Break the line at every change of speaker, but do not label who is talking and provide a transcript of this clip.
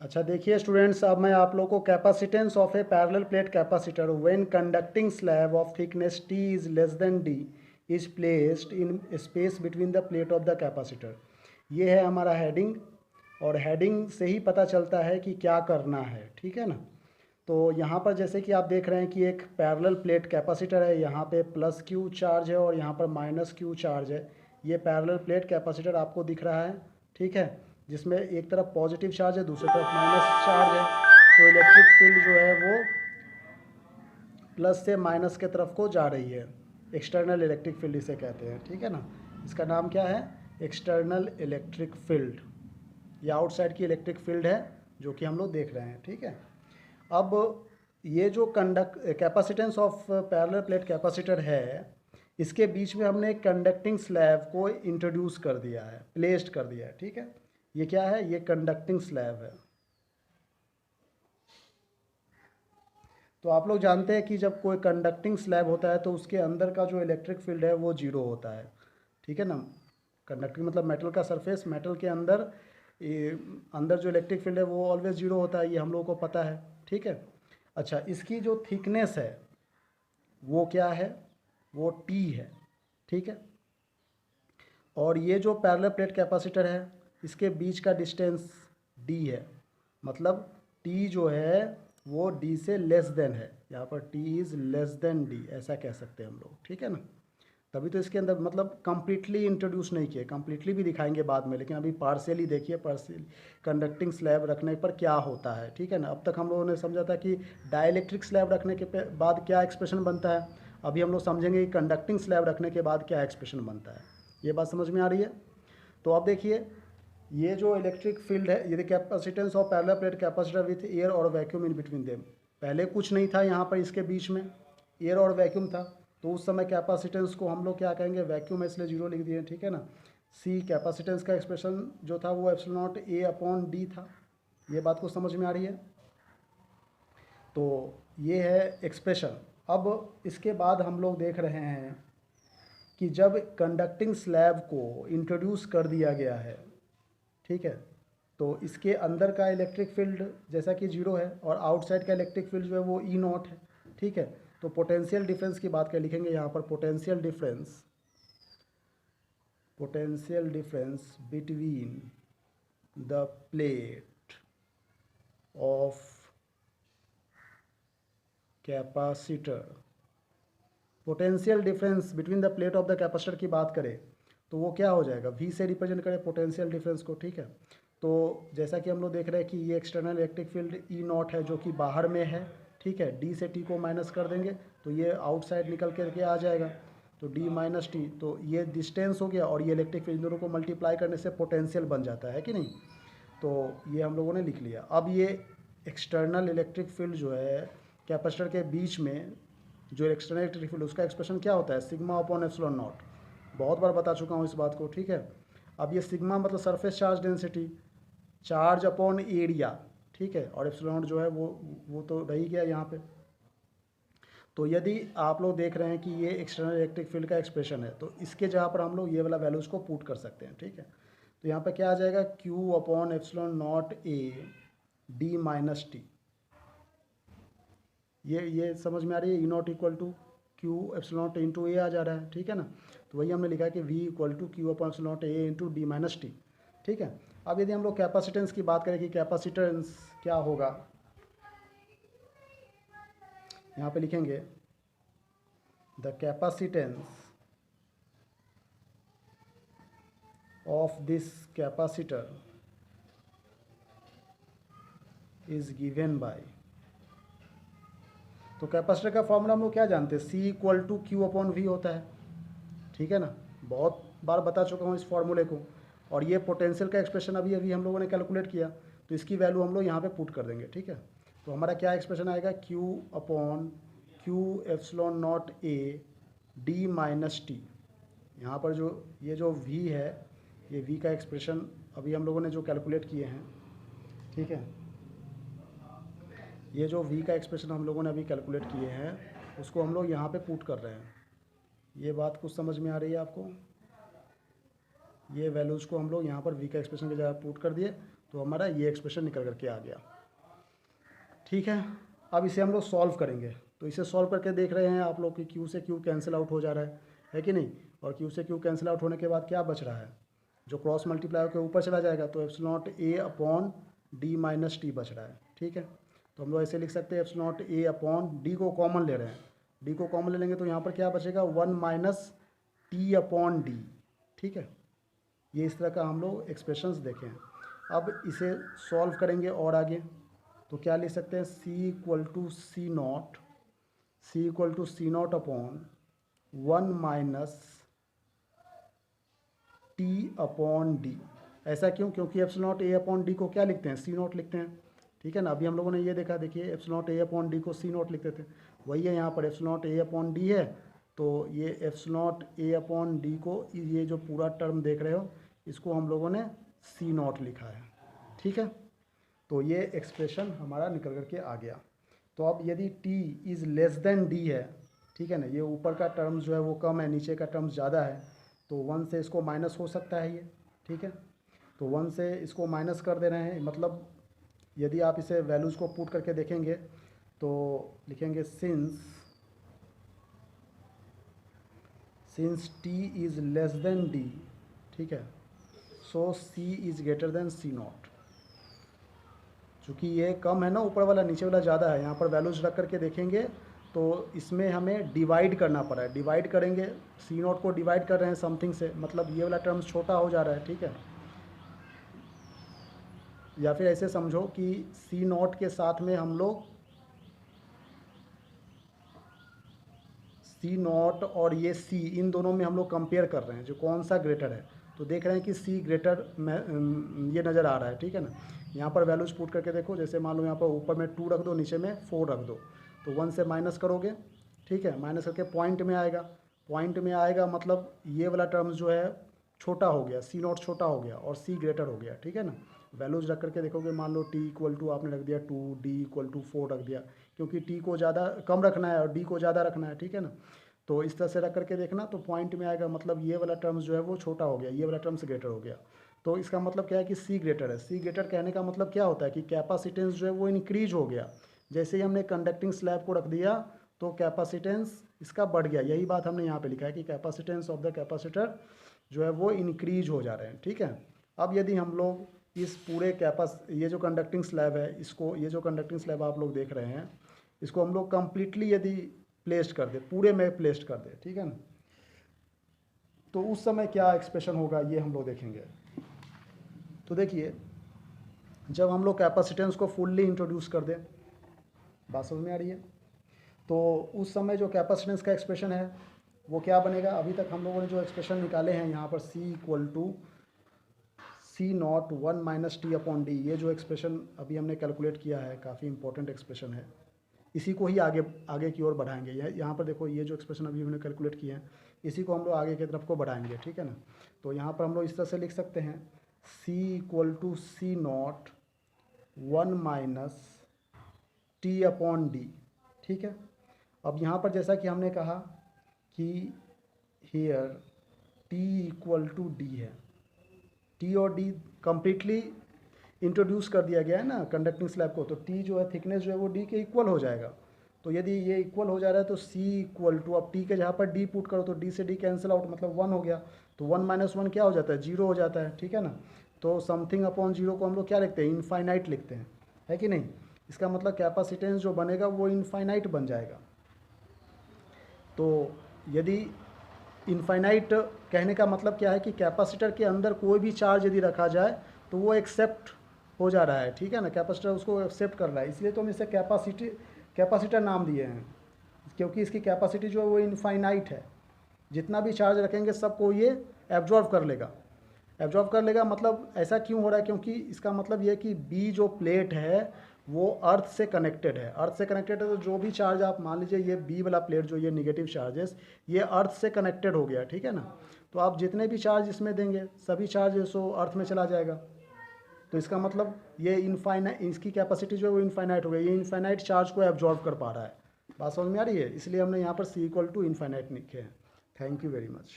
अच्छा देखिए स्टूडेंट्स, अब मैं आप लोग को capacitance of A parallel plate capacitor when conducting slab of thickness T is less than D is placed in space between the plate of the capacitor, ये है हमारा हेडिंग। और हेडिंग से ही पता चलता है कि क्या करना है, ठीक है ना। तो यहाँ पर जैसे कि आप देख रहे हैं कि एक पैरेलल प्लेट कैपेसिटर है, यहाँ पे प्लस क्यू चार्ज है और यहाँ पर माइनस क्यू चार्ज है। ये पैरेलल प्लेट कैपेसिटर आपको दिख रहा है, ठीक है, जिसमें एक तरफ पॉजिटिव चार्ज है, दूसरी तरफ माइनस चार्ज है। तो इलेक्ट्रिक फील्ड जो है वो प्लस से माइनस के तरफ को जा रही है। एक्सटर्नल इलेक्ट्रिक फील्ड इसे कहते हैं, ठीक है ना। इसका नाम क्या है? External electric field. ये आउटसाइड की इलेक्ट्रिक फील्ड है जो कि हम लोग देख रहे हैं, ठीक है। अब ये जो conduct capacitance of parallel plate capacitor है, इसके बीच में हमने एक कंडक्टिंग स्लैब को इंट्रोड्यूस कर दिया है, प्लेस्ड कर दिया है, ठीक है। ये क्या है? ये कंडक्टिंग स्लैब है। तो आप लोग जानते हैं कि जब कोई कंडक्टिंग स्लैब होता है तो उसके अंदर का जो इलेक्ट्रिक फील्ड है वो जीरो होता है, ठीक है ना। कंडक्टिंग मतलब मेटल का सरफेस, मेटल के अंदर ये अंदर जो इलेक्ट्रिक फील्ड है वो ऑलवेज जीरो होता है, ये हम लोगों को पता है, ठीक है। अच्छा, इसकी जो थिकनेस है वो क्या है? वो टी है, ठीक है। और ये जो पैरेलल प्लेट कैपेसिटर है, इसके बीच का डिस्टेंस डी है। मतलब टी जो है वो डी से लेस देन है, यहाँ पर T is less then D, ऐसा कह सकते हैं हम लोग, ठीक है ना। तभी तो इसके अंदर मतलब कंप्लीटली इंट्रोड्यूस नहीं किए, कंप्लीटली भी दिखाएंगे बाद में, लेकिन अभी पार्शियली देखिए, पार्शियली कंडक्टिंग स्लैब रखने पर क्या होता है, ठीक है ना। अब तक हम लोगों ने समझा था कि डाइलेक्ट्रिक स्लैब रखने के बाद क्या एक्सप्रेशन बनता है। अभी हम लोग समझेंगे कि कंडक्टिंग स्लैब रखने के बाद क्या एक्सप्रेशन बनता है। ये बात समझ में आ रही है? तो अब देखिए, ये जो इलेक्ट्रिक फील्ड है, ये capacitance of parallel plate capacitor with air और वैक्यूम इन बिटवीन देम। पहले कुछ नहीं था यहाँ पर, इसके बीच में एयर और वैक्यूम था, तो उस समय कैपेसिटेंस को हम लोग क्या कहेंगे? वैक्यूम है, इसलिए जीरो लिख दिए, ठीक है ना। सी कैपेसिटेंस का एक्सप्रेशन जो था वो epsilon not A upon D था। ये बात को समझ में आ रही है? तो ये है एक्सप्रेशन। अब इसके बाद हम लोग देख रहे हैं कि जब कंडक्टिंग स्लैब को इंट्रोड्यूस कर दिया गया है, ठीक है, तो इसके अंदर का इलेक्ट्रिक फील्ड जैसा कि जीरो है और आउटसाइड का इलेक्ट्रिक फील्ड जो है वो ई नॉट है, ठीक है। तो पोटेंशियल डिफरेंस की बात कर लिखेंगे यहाँ पर, potential difference between the plate of capacitor. Potential difference between the plate of the capacitor की बात करें तो वो क्या हो जाएगा? वी से रिप्रेजेंट करें पोटेंशियल डिफरेंस को, ठीक है। तो जैसा कि हम लोग देख रहे हैं कि ये external electric field E not है जो कि बाहर में है, ठीक है। डी से टी को माइनस कर देंगे तो ये आउटसाइड निकल करके आ जाएगा, तो डी माइनस टी, तो ये डिस्टेंस हो गया और ये इलेक्ट्रिक फील्ड दोनों को मल्टीप्लाई करने से पोटेंशियल बन जाता है कि नहीं। तो ये हम लोगों ने लिख लिया। अब ये एक्सटर्नल इलेक्ट्रिक फील्ड जो है कैपेसिटर के बीच में, जो एक्सटर्नल इलेक्ट्रिक फील्ड, उसका एक्सप्रेशन क्या होता है? Sigma upon epsilon not. बहुत बार बता चुका हूँ इस बात को, ठीक है। अब ये सिग्मा मतलब surface charge density, charge upon area, ठीक है, और एप्सिलॉन नॉट जो है वो तो रह ही गया यहाँ पे। तो यदि आप लोग देख रहे हैं कि ये एक्सटर्नल इलेक्ट्रिक फील्ड का एक्सप्रेशन है, तो इसके जगह पर हम लोग ये वाला वैल्यूज़ को पुट कर सकते हैं, ठीक है। तो यहाँ पे क्या आ जाएगा? Q upon epsilon not A D minus T. ये समझ में आ रही है? E not equal to Q epsilon not into A आ जा रहा है, ठीक है ना। तो वही हमने लिखा है कि v equal to Q upon epsilon not a into d minus t, ठीक है। अब यदि हम लोग कैपेसिटेंस की बात करें कि कैपेसिटेंस क्या होगा, यहाँ पे लिखेंगे the capacitance of this capacitor is given by. तो कैपेसिटर का फॉर्मूला हम लोग क्या जानते हैं? C equal to Q upon V होता है, ठीक है ना। बहुत बार बता चुका हूँ इस फॉर्मूले को। और ये पोटेंशियल का एक्सप्रेशन अभी अभी हम लोगों ने कैलकुलेट किया, तो इसकी वैल्यू हम लोग यहाँ पे पुट कर देंगे, ठीक है। तो हमारा क्या एक्सप्रेशन आएगा? Q upon Q epsilon not A D minus T. यहाँ पर जो ये जो वी है, ये वी का एक्सप्रेशन अभी हम लोगों ने जो कैलकुलेट किए हैं, ठीक है। ये जो वी का एक्सप्रेशन हम लोगों ने अभी कैलकुलेट किए हैं उसको हम लोग यहाँ पे पुट कर रहे हैं। ये बात कुछ समझ में आ रही है आपको? ये वैल्यूज़ को हम लोग यहाँ पर वी का एक्सप्रेशन की जगह पुट कर दिए, तो हमारा ये एक्सप्रेशन निकल करके आ गया। ठीक है, अब इसे हम लोग सॉल्व करेंगे। तो इसे सॉल्व करके देख रहे हैं आप लोग कि क्यू से क्यू कैंसिल आउट हो जा रहा है कि नहीं। और क्यू से क्यू कैंसिल आउट होने के बाद क्या बच रहा है, जो क्रॉस मल्टीप्लाई के ऊपर चला जाएगा तो epsilon not A upon D minus T बच रहा है। ठीक है, तो हम लोग ऐसे लिख सकते हैं epsilon not A upon D को कॉमन ले रहे हैं, डी को कॉमन ले लेंगे तो यहाँ पर क्या बचेगा 1 माइनस टी अपॉन डी। ठीक है, ये इस तरह का हम लोग एक्सप्रेशंस देखें। अब इसे सॉल्व करेंगे और आगे तो क्या लिख सकते हैं, C equal to C not upon 1 minus T upon D. ऐसा क्यों, क्योंकि epsilon not A upon D को क्या लिखते हैं, सी नॉट लिखते हैं। ठीक है ना, अभी हम लोगों ने ये देखा, देखिए epsilon not A upon D को सी नॉट लिखते थे, वही है यहाँ पर epsilon not A upon D है, तो ये epsilon not A upon D को, ये जो पूरा टर्म देख रहे हो इसको हम लोगों ने सी नॉट लिखा है। ठीक है, तो ये एक्सप्रेशन हमारा निकल करके आ गया। तो अब यदि t is less than d है, ठीक है ना, ये ऊपर का टर्म्स जो है वो कम है, नीचे का टर्म्स ज़्यादा है, तो 1 से इसको माइनस हो सकता है ये। ठीक है, तो 1 से इसको माइनस कर दे रहे हैं, मतलब यदि आप इसे वैल्यूज़ को पुट करके देखेंगे तो लिखेंगे since t is less than d, ठीक है, so c is greater than c naught. चूँकि ये कम है ना ऊपर वाला, नीचे वाला ज़्यादा है, यहाँ पर वैल्यूज़ रख करके देखेंगे तो इसमें हमें डिवाइड करना पड़ा है। डिवाइड करेंगे, सी नॉट को डिवाइड कर रहे हैं समथिंग से, मतलब ये वाला टर्म्स छोटा हो जा रहा है। ठीक है, या फिर ऐसे समझो कि सी नॉट के साथ में हम लोग सी नॉट और ये सी, इन दोनों में हम लोग कंपेयर कर रहे हैं जो कौन सा ग्रेटर है, तो देख रहे हैं कि सी ग्रेटर में ये नज़र आ रहा है। ठीक है ना, यहाँ पर वैल्यूज पुट करके देखो, जैसे मान लो यहाँ पर ऊपर में 2 रख दो, नीचे में 4 रख दो, तो 1 से माइनस करोगे, ठीक है, माइनस करके पॉइंट में आएगा, पॉइंट में आएगा मतलब ये वाला टर्म्स जो है छोटा हो गया, सी नॉट छोटा हो गया और सी ग्रेटर हो गया। ठीक है ना, वैल्यूज रख करके देखोगे, मान लो टी इक्वल टू आपने रख दिया 2, डी इक्वल टू 4 रख दिया, क्योंकि टी को ज़्यादा कम रखना है और डी को ज़्यादा रखना है। ठीक है ना, तो इस तरह से रख करके देखना, तो पॉइंट में आएगा, मतलब ये वाला टर्म्स जो है वो छोटा हो गया, ये वाला टर्म्स ग्रेटर हो गया। तो इसका मतलब क्या है कि सी ग्रेटर है। सी ग्रेटर कहने का मतलब क्या होता है कि कैपेसिटेंस जो है वो इंक्रीज हो गया। जैसे ही हमने कंडक्टिंग स्लैब को रख दिया तो कैपेसिटेंस इसका बढ़ गया, यही बात हमने यहाँ पे लिखा है कि कैपेसिटेंस ऑफ द कैपेसिटर जो है वो इंक्रीज हो जा रहे हैं। ठीक है, अब यदि हम लोग इस पूरे ये जो कंडक्टिंग स्लैब है, इसको, ये जो कंडक्टिंग स्लैब आप लोग देख रहे हैं, इसको हम लोग कम्प्लीटली यदि प्लेस्ड कर दे, पूरे में प्लेस्ड कर दे, ठीक है ना, तो उस समय क्या एक्सप्रेशन होगा ये हम लोग देखेंगे। तो देखिए, जब हम लोग कैपेसिटेंस को फुल्ली इंट्रोड्यूस कर दें, बात समझ में आ रही है, तो उस समय जो कैपेसिटेंस का एक्सप्रेशन है वो क्या बनेगा। अभी तक हम लोगों ने जो एक्सप्रेशन निकाले हैं यहाँ पर C equal to C not 1 minus T upon D, ये जो एक्सप्रेशन अभी हमने कैलकुलेट किया है काफ़ी इंपॉर्टेंट एक्सप्रेशन है, इसी को ही आगे की ओर बढ़ाएंगे। यहाँ पर देखो, ये जो एक्सप्रेशन अभी हमने कैलकुलेट किए हैं इसी को हम लोग आगे की तरफ को बढ़ाएंगे। ठीक है ना, तो यहाँ पर हम लोग इस तरह से लिख सकते हैं C equal to C not 1 minus T upon D. ठीक है, अब यहाँ पर जैसा कि हमने कहा कि here t equal to d है, टी और डी कम्प्लीटली इंट्रोड्यूस कर दिया गया है ना कंडक्टिंग स्लैब को, तो टी जो है थिकनेस जो है वो डी के इक्वल हो जाएगा। तो यदि ये इक्वल हो जा रहा है तो सी इक्वल टू, अब टी के जहाँ पर डी पुट करो तो डी से डी कैंसिल आउट, मतलब 1 हो गया, तो 1 माइनस 1 क्या हो जाता है, 0 हो जाता है। ठीक है ना, तो समथिंग अपॉन 0 को हम लोग क्या लिखते हैं, इनफाइनाइट लिखते हैं, है कि नहीं। इसका मतलब कैपेसिटेंस जो बनेगा वो इनफाइनाइट बन जाएगा। तो यदि इनफाइनाइट कहने का मतलब क्या है कि कैपेसिटर के अंदर कोई भी चार्ज यदि रखा जाए तो वो एक्सेप्ट हो जा रहा है। ठीक है ना, कैपेसिटर उसको एक्सेप्ट कर रहा है, इसलिए तो हम इसे कैपेसिटर नाम दिए हैं, क्योंकि इसकी कैपेसिटी जो है वो इनफाइनाइट है। जितना भी चार्ज रखेंगे सबको ये एब्जॉर्व कर लेगा। एब्जॉर्व कर लेगा मतलब ऐसा क्यों हो रहा है, क्योंकि इसका मतलब ये है कि बी जो प्लेट है वो अर्थ से कनेक्टेड है। अर्थ से कनेक्टेड है तो जो भी चार्ज आप मान लीजिए, ये बी वाला प्लेट जो ये नेगेटिव चार्जेस, ये अर्थ से कनेक्टेड हो गया। ठीक है ना, तो आप जितने भी चार्ज इसमें देंगे सभी चार्ज सो अर्थ में चला जाएगा। तो इसका मतलब ये इनफाइनाइट, इसकी कैपेसिटी जो है वो इनफाइनाइट हो गई, ये इनफाइनाइट चार्ज को एब्जॉर्व कर पा रहा है। बात समझ में आ रही है, इसलिए हमने यहाँ पर सी इक्वल टू इनफाइनाइट लिखे हैं। Thank you very much.